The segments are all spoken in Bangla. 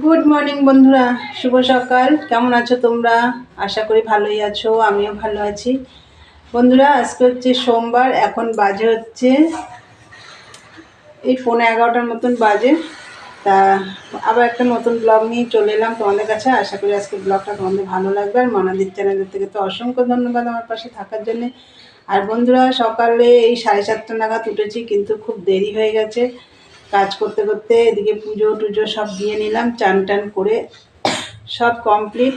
গুড মর্নিং বন্ধুরা, শুভ সকাল। কেমন আছো তোমরা? আশা করি ভালোই আছো, আমিও ভালো আছি। বন্ধুরা, আজকে হচ্ছে সোমবার। এখন বাজে হচ্ছে এই 11:15 মতন বাজে। তা আবার একটা নতুন ব্লগ নিয়ে চলে এলাম তোমাদের কাছে। আশা করি আজকে ব্লগটা তোমাদের ভালো লাগবে। আর মনাদির চ্যানেলের থেকে তো অসংখ্য ধন্যবাদ আমার পাশে থাকার জন্যে। আর বন্ধুরা, সকালে এই 7:30 নাগাদ উঠেছি, কিন্তু খুব দেরি হয়ে গেছে কাজ করতে করতে। এদিকে পুজো টুজো সব দিয়ে নিলাম, চান টান করে সব কমপ্লিট।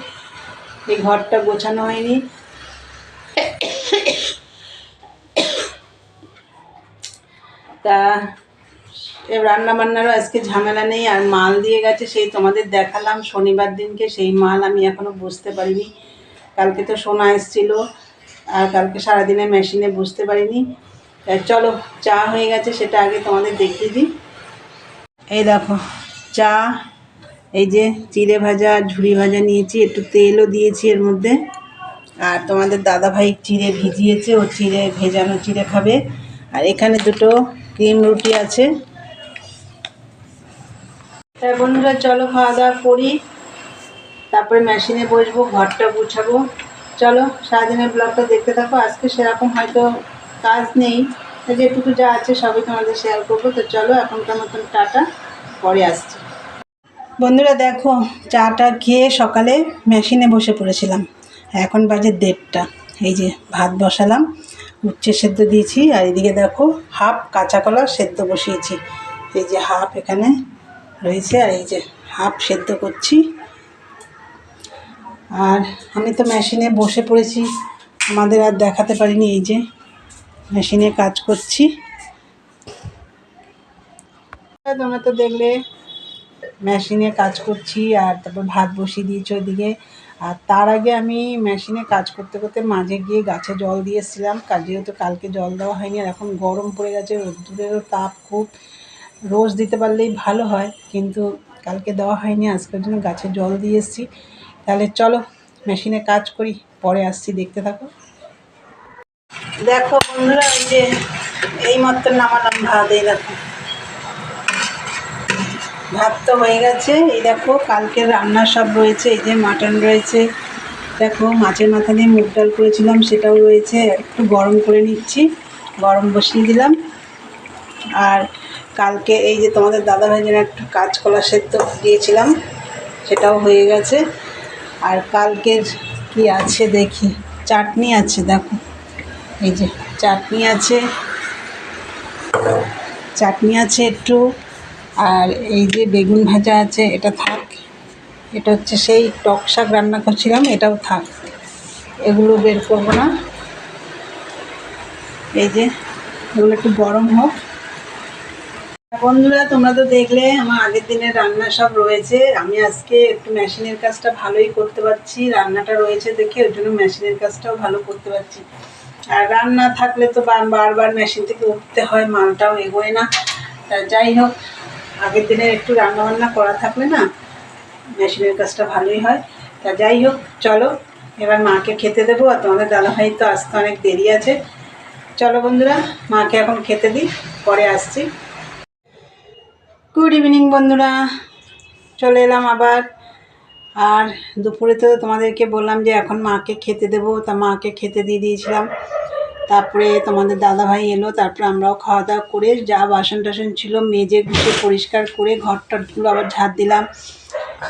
এই ঘরটা গোছানো হয়নি। তা রান্না বান্নারও আজকে ঝামেলা নেই। আর মাল দিয়ে গেছে, সেই তোমাদের দেখালাম শনিবার দিনকে, সেই মাল আমি এখনও বুঝতে পারিনি। কালকে তো সোনা এসেছিলো, আর কালকে সারাদিনে মেশিনে বুঝতে পারিনি। চলো, চা হয়ে গেছে, সেটা আগে তোমাদের দেখিয়ে দিই। এই দেখো চা, এই যে চিড়ে ভাজা, ঝুড়ি ভাজা নিয়েছি, একটু তেলও দিয়েছি এর মধ্যে। আর তোমাদের দাদাভাই চিড়ে ভিজিয়েছে, ও চিড়ে ভেজানো চিড়ে খাবে। আর এখানে দুটো ক্রিম রুটি আছে। তাই বন্ধুরা, চলো খাওয়া দাওয়া করি, তারপরে মেশিনে বসবো, ঘরটা গুছাবো। চলো সারাদিনের ব্লগটা দেখতে থাকো। আজকে সেরকম হয়তো কাজ নেই, যেটুকু যা আছে সবই তোমাদের শেয়ার করবো। তো চলো, এখনকার মতন টাটা, পরে আসছি। বন্ধুরা দেখো, চাটা খেয়ে সকালে মেশিনে বসে পড়েছিলাম। এখন বাজে 1:30। এই যে ভাত বসালাম, উচ্ছে সেদ্ধ দিয়েছি। আর এদিকে দেখো হাফ কাঁচা কলা সেদ্ধ বসিয়েছি। এই যে হাফ এখানে রয়েছে, আর এই যে হাফ সেদ্ধ করছি। আর আমি তো মেশিনে বসে পড়েছি, আমাদের আর দেখাতে পারিনি। এই যে মেশিনে কাজ করছি, তোমরা তো দেখলে মেশিনে কাজ করছি। আর তারপর ভাত বসিয়ে দিয়েছি ওইদিকে। আর তার আগে আমি মেশিনে কাজ করতে করতে মাঝে গিয়ে গাছে জল দিয়েছিলাম, যেহেতু কালকে জল দেওয়া হয়নি। আর এখন গরম পড়ে গেছে, রোদ্দুরেরও তাপ খুব। রোজ দিতে পারলেই ভালো হয়, কিন্তু কালকে দেওয়া হয়নি, আজকের জন্য গাছে জল দিয়ে এসেছি। তাহলে চলো মেশিনে কাজ করি, পরে আসছি, দেখতে থাকো। দেখো বন্ধুরা, এই যে এই মাত্র নামালাম ভাত। এই দেখো ভাত তো হয়ে গেছে। এই দেখো কালকের রান্না সব রয়েছে। এই যে মাটন রয়েছে, দেখো মাছের মাথা দিয়ে মুগ ডাল করেছিলাম, সেটাও রয়েছে। একটু গরম করে নিচ্ছি, গরম বসিয়ে দিলাম। আর কালকে এই যে তোমাদের দাদাভাই যেন একটু কাঁচকলা সেদ্ধ দিয়েছিলাম, সেটাও হয়ে গেছে। আর কালকের কি আছে দেখি, চাটনি আছে। দেখো এই যে চাটনি আছে, একটু। আর এই যে বেগুন ভাজা আছে, এটা থাক। এটা হচ্ছে সেই টক শাক রান্না করছিলাম, এটাও থাক, এগুলো বের করবো না। এই যে এগুলো একটু গরম হোক। বন্ধুরা, তোমরা তো দেখলে আমার আগের দিনের রান্না সব রয়েছে। আমি আজকে একটু মেশিনের কাজটা ভালোই করতে পারছি, রান্নাটা রয়েছে দেখে, ওই জন্য মেশিনের কাজটাও ভালো করতে পারছি। আর রান্না থাকলে তো বারবার মেশিন থেকে উঠতে হয়, মালটাও এগোয় না। তা যাই হোক, আগের দিনের একটু রান্নাবান্না করা থাকলে না, মেশিনের কাজটা ভালোই হয়। তা যাই হোক, চলো এবার মাকে খেতে দেবো। আর তোমাদের দাদাভাই তো আসতে অনেক দেরি আছে। চলো বন্ধুরা, মাকে এখন খেতে দিই, পরে আসছি। গুড ইভিনিং বন্ধুরা, চলে এলাম আবার। আর দুপুরে তো তোমাদেরকে বললাম যে এখন মাকে খেতে দেবো, তা মাকে খেতে দিয়ে দিয়েছিলাম। তারপরে তোমাদের দাদাভাই এলো, তারপরে আমরাও খাওয়া দাওয়া করে যা বাসন টাসন ছিল মেজে গুছে পরিষ্কার করে ঘরটাগুলো আবার ঝাড় দিলাম,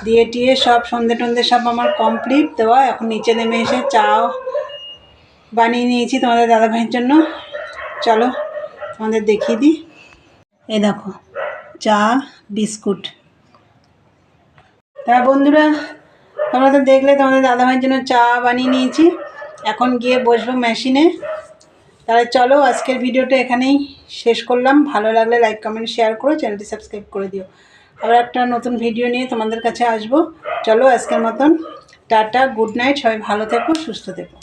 দিয়ে টিয়ে সব সন্ধে টন্ধে সব আমার কমপ্লিট দেওয়া। এখন নিচে নেমে এসে চাও বানিয়ে নিয়েছি তোমাদের দাদাভাইয়ের জন্য। চলো তোমাদের দেখিয়ে দিই। এই দেখো চা, বিস্কুট। তা বন্ধুরা, তোমরা তো দেখলে তোমাদের দাদাভাইয়ের জন্য চা বানিয়ে নিয়েছি। এখন গিয়ে বসবো মেশিনে। তাহলে চলো, আজকের ভিডিওটা এখানেই শেষ করলাম। ভালো লাগলে লাইক কমেন্ট শেয়ার করো, চ্যানেলটি সাবস্ক্রাইব করে দিও। আবার একটা নতুন ভিডিও নিয়ে তোমাদের কাছে আসবো। চলো আজকের মতন টাটা, গুড নাইট, সবাই ভালো থেকো, সুস্থ থেকো।